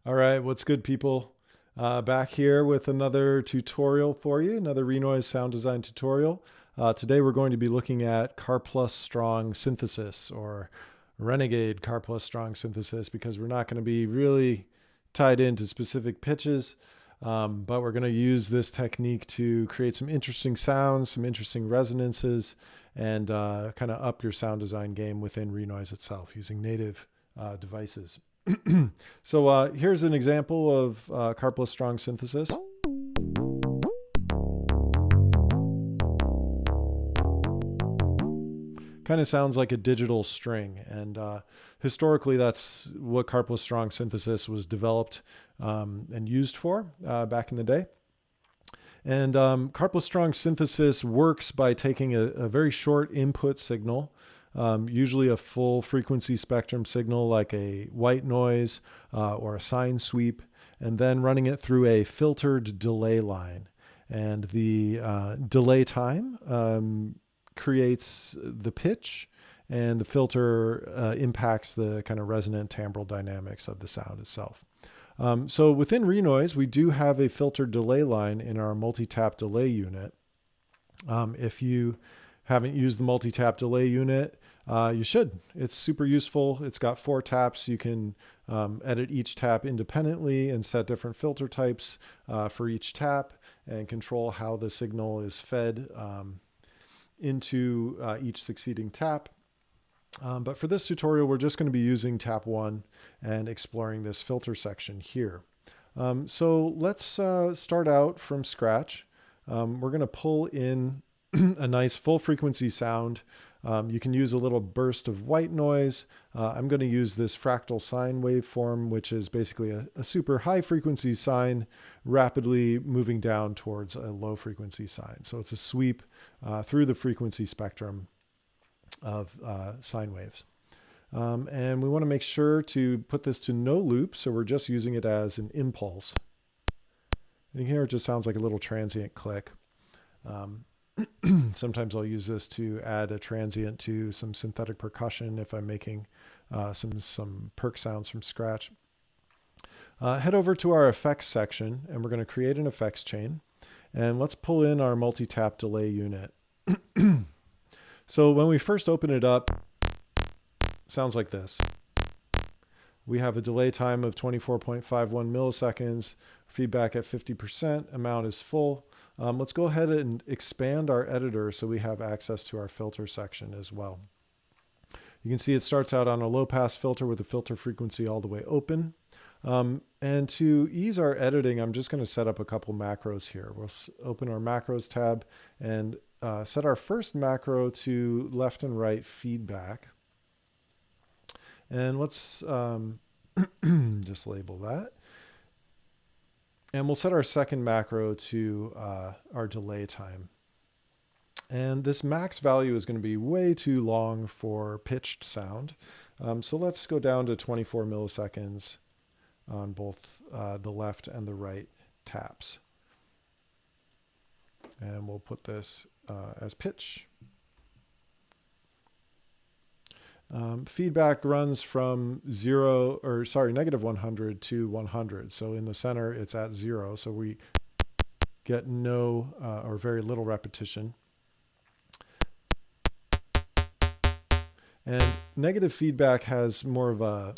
All right, what's good, people? Back here with another tutorial for you, another Renoise sound design tutorial. Today we're going to be looking at Karplus-Strong synthesis, or renegade Karplus-Strong synthesis, because we're not going to be really tied into specific pitches, but we're going to use this technique to create some interesting sounds, some interesting resonances, and kind of up your sound design game within Renoise itself using native devices. So here's an example of Karplus-Strong synthesis. Kind of sounds like a digital string, and historically that's what Karplus-Strong synthesis was developed and used for back in the day. And Karplus-Strong synthesis works by taking a very short input signal, usually a full frequency spectrum signal like a white noise or a sine sweep, and then running it through a filtered delay line. And the delay time creates the pitch, and the filter impacts the kind of resonant timbral dynamics of the sound itself. So within Renoise, we do have a filtered delay line in our multi-tap delay unit. If you haven't used the multi-tap delay unit, you should. It's super useful. It's got 4 taps. You can edit each tap independently and set different filter types for each tap and control how the signal is fed into each succeeding tap. But for this tutorial, we're just going to be using tap 1 and exploring this filter section here. So let's start out from scratch. We're going to pull in a nice full frequency sound. You can use a little burst of white noise. I'm going to use this fractal sine waveform, which is basically a super high frequency sine rapidly moving down towards a low frequency sine. So it's a sweep through the frequency spectrum of sine waves. And we want to make sure to put this to no loop, so we're just using it as an impulse. And you can hear it just sounds like a little transient click. Sometimes I'll use this to add a transient to some synthetic percussion if I'm making some perk sounds from scratch. Head over to our effects section, and we're going to create an effects chain. And let's pull in our multi-tap delay unit. So when we first open it up, it sounds like this. We have a delay time of 24.51 milliseconds, feedback at 50%, amount is full. Let's go ahead and expand our editor so we have access to our filter section as well. You can see it starts out on a low pass filter with the filter frequency all the way open. And to ease our editing, I'm just going to set up a couple macros here. We'll open our macros tab and set our first macro to left and right feedback. And let's just label that. And we'll set our second macro to our delay time. And this max value is going to be way too long for pitched sound. So let's go down to 24 milliseconds on both the left and the right taps. And we'll put this as pitch. Feedback runs from negative 100 to 100. So in the center, it's at 0. So we get no or very little repetition. And negative feedback has more of a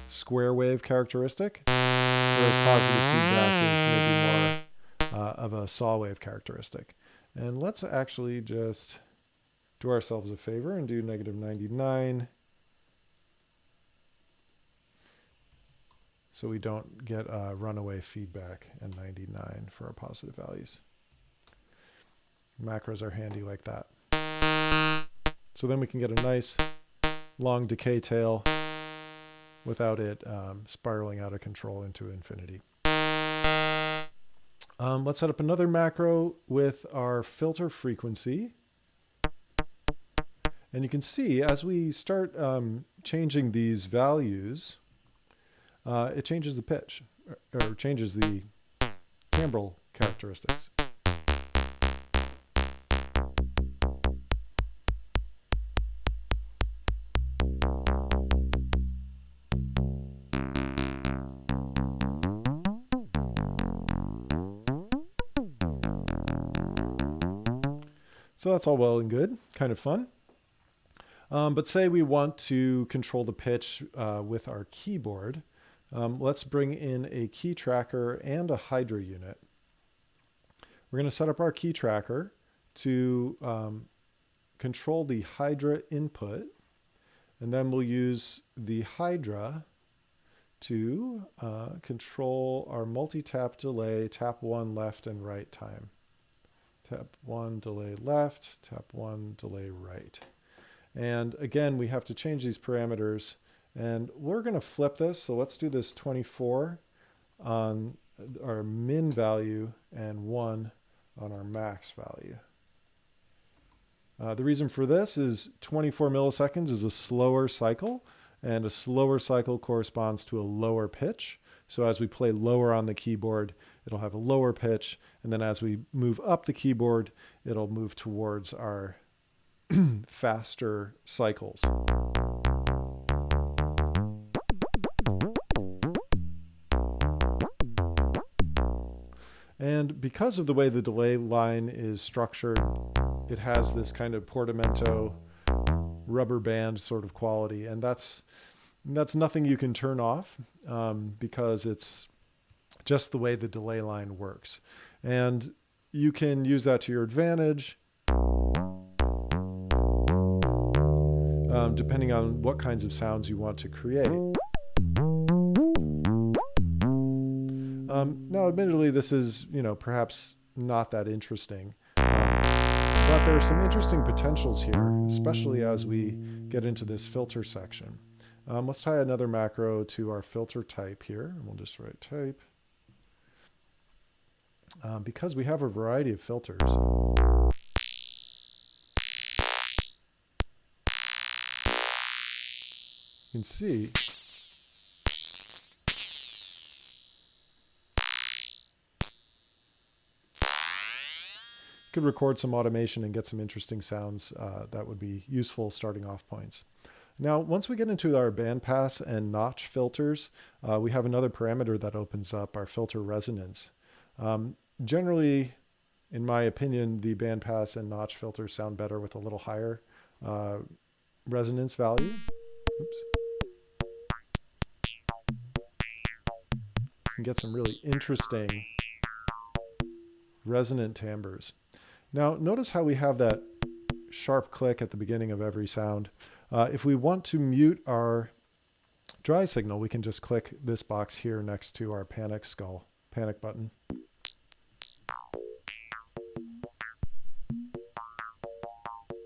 square wave characteristic, whereas positive feedback is maybe more of a saw wave characteristic. And let's actually just do ourselves a favor and do negative 99 so we don't get runaway feedback and 99 for our positive values. Macros are handy like that. So then we can get a nice long decay tail without it spiraling out of control into infinity. Let's set up another macro with our filter frequency. And you can see as we start changing these values, it changes the pitch or changes the timbral characteristics. So that's all well and good, kind of fun. But say we want to control the pitch with our keyboard. Let's bring in a key tracker and a Hydra unit. We're going to set up our key tracker to control the Hydra input, and then we'll use the Hydra to control our multi-tap delay, tap 1 left and right time. Tap 1, delay left, tap 1, delay right. And again, we have to change these parameters, and we're going to flip this. So let's do this 24 on our min value and 1 on our max value. The reason for this is 24 milliseconds is a slower cycle, and a slower cycle corresponds to a lower pitch. So as we play lower on the keyboard, it'll have a lower pitch, and then as we move up the keyboard, it'll move towards our faster cycles. And because of the way the delay line is structured, it has this kind of portamento rubber band sort of quality, and that's nothing you can turn off because it's just the way the delay line works. And you can use that to your advantage depending on what kinds of sounds you want to create. Now, admittedly, this is, perhaps not that interesting, but there are some interesting potentials here, especially as we get into this filter section. Let's tie another macro to our filter type here, and we'll just write type. Because we have a variety of filters. You can see could record some automation and get some interesting sounds that would be useful starting off points. Now, once we get into our bandpass and notch filters, we have another parameter that opens up, our filter resonance. Generally, in my opinion, the bandpass and notch filters sound better with a little higher resonance value. Oops. You can get some really interesting resonant timbres. Now, notice how we have that sharp click at the beginning of every sound. If we want to mute our dry signal, we can just click this box here next to our panic button.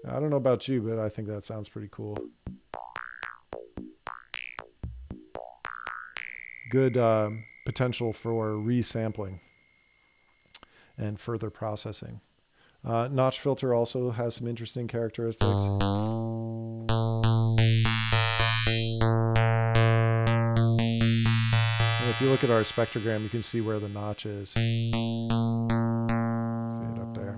I don't know about you, but I think that sounds pretty cool. Good potential for resampling and further processing. Notch filter also has some interesting characteristics. And if you look at our spectrogram, you can see where the notch is. See it up there.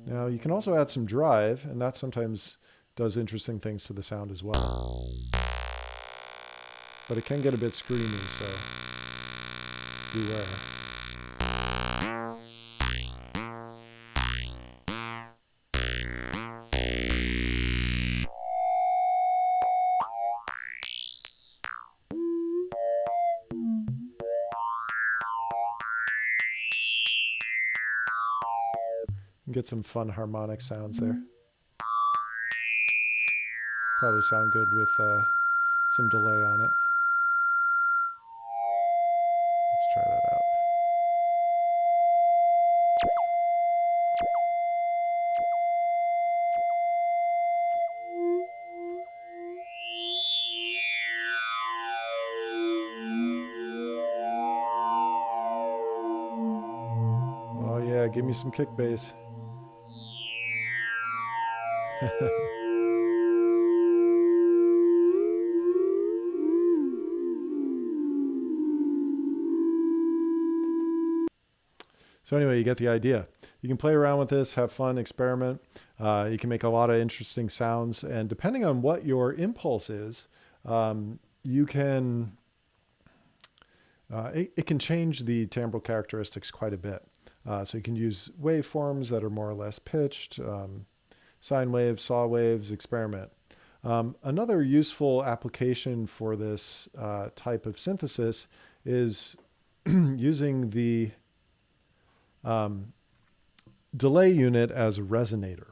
Now, you can also add some drive, and that sometimes does interesting things to the sound as well. But it can get a bit screamy, so beware. Get some fun harmonic sounds there. Probably sound good with some delay on it. Let's try that out. Oh yeah, give me some kick bass. So anyway, you get the idea. You can play around with this, have fun, experiment. You can make a lot of interesting sounds, and depending on what your impulse is, you can it can change the timbral characteristics quite a bit. So you can use waveforms that are more or less pitched, sine waves, saw waves, experiment. Another useful application for this type of synthesis is using the delay unit as a resonator.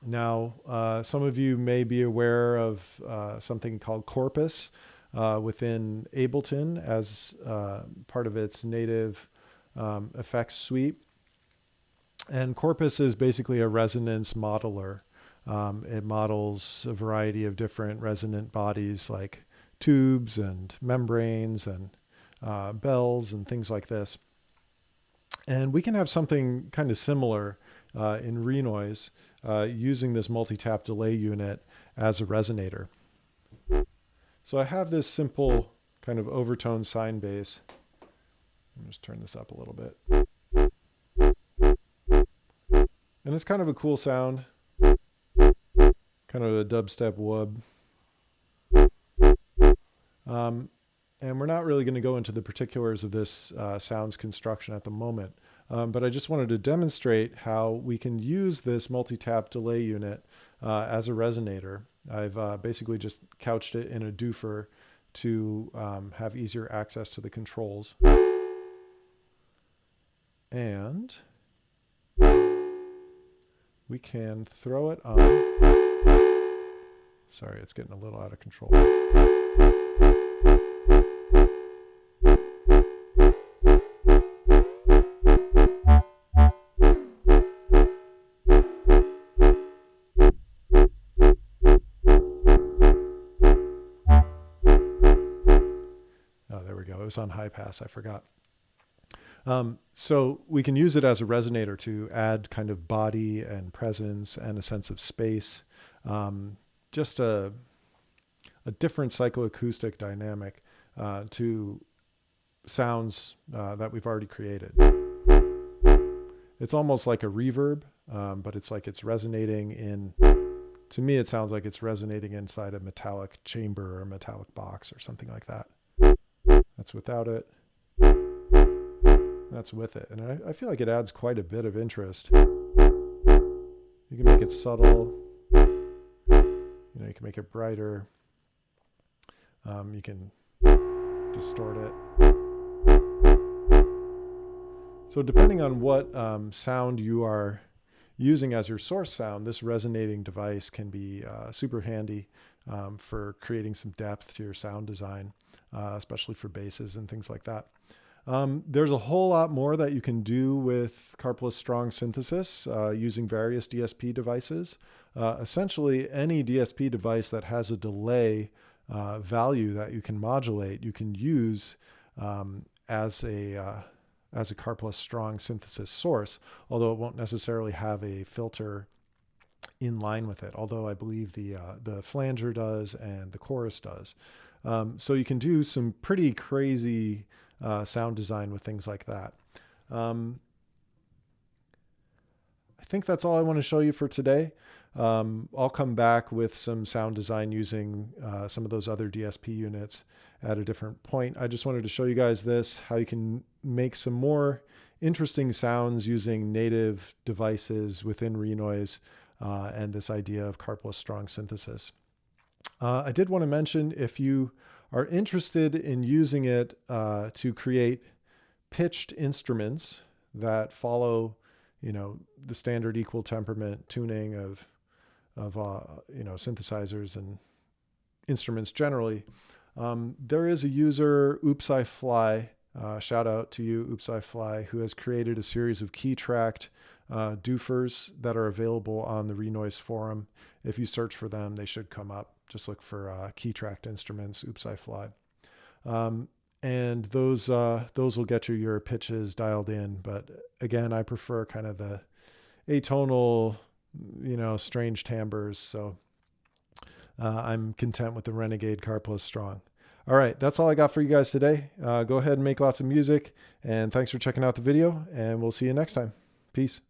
Now, some of you may be aware of something called Corpus within Ableton as part of its native effects suite. And Corpus is basically a resonance modeler. It models a variety of different resonant bodies like tubes and membranes and bells and things like this. And we can have something kind of similar in Renoise using this multi-tap delay unit as a resonator. So I have this simple kind of overtone sine bass. Let me just turn this up a little bit. And it's kind of a cool sound, kind of a dubstep wub. And we're not really going to go into the particulars of this sounds construction at the moment, but I just wanted to demonstrate how we can use this multi-tap delay unit as a resonator. I've basically just couched it in a doofer to have easier access to the controls. And we can throw it on. Sorry, it's getting a little out of control. Oh, there we go. It was on high pass. I forgot. So we can use it as a resonator to add kind of body and presence and a sense of space. Just a different psychoacoustic dynamic to sounds that we've already created. It's almost like a reverb, but it's like it's resonating in, to me it sounds like it's resonating inside a metallic chamber or a metallic box or something like that. That's without it. That's with it. And I feel like it adds quite a bit of interest. You can make it subtle. You know, you can make it brighter. You can distort it. So depending on what sound you are using as your source sound, this resonating device can be super handy for creating some depth to your sound design, especially for basses and things like that. There's a whole lot more that you can do with Karplus-Strong synthesis using various DSP devices. Essentially, any DSP device that has a delay value that you can modulate, you can use as a Karplus-Strong synthesis source, although it won't necessarily have a filter in line with it, although I believe the flanger does and the chorus does. So you can do some pretty crazy sound design with things like that. I think that's all I want to show you for today. I'll come back with some sound design using some of those other DSP units at a different point. I just wanted to show you guys this, how you can make some more interesting sounds using native devices within Renoise and this idea of Karplus-Strong synthesis. I did want to mention, if you are interested in using it to create pitched instruments that follow, you know, the standard equal temperament tuning of synthesizers and instruments generally, there is a user, Oops I Fly. Shout out to you, Oops I Fly, who has created a series of key-tracked doofers that are available on the Renoise forum. If you search for them, they should come up. Just look for key-tracked instruments, Oops I Fly. And those will get you your pitches dialed in. But again, I prefer kind of the atonal, strange timbres. So I'm content with the Renegade Karplus-Strong. All right, that's all I got for you guys today. Go ahead and make lots of music. And thanks for checking out the video. And we'll see you next time. Peace.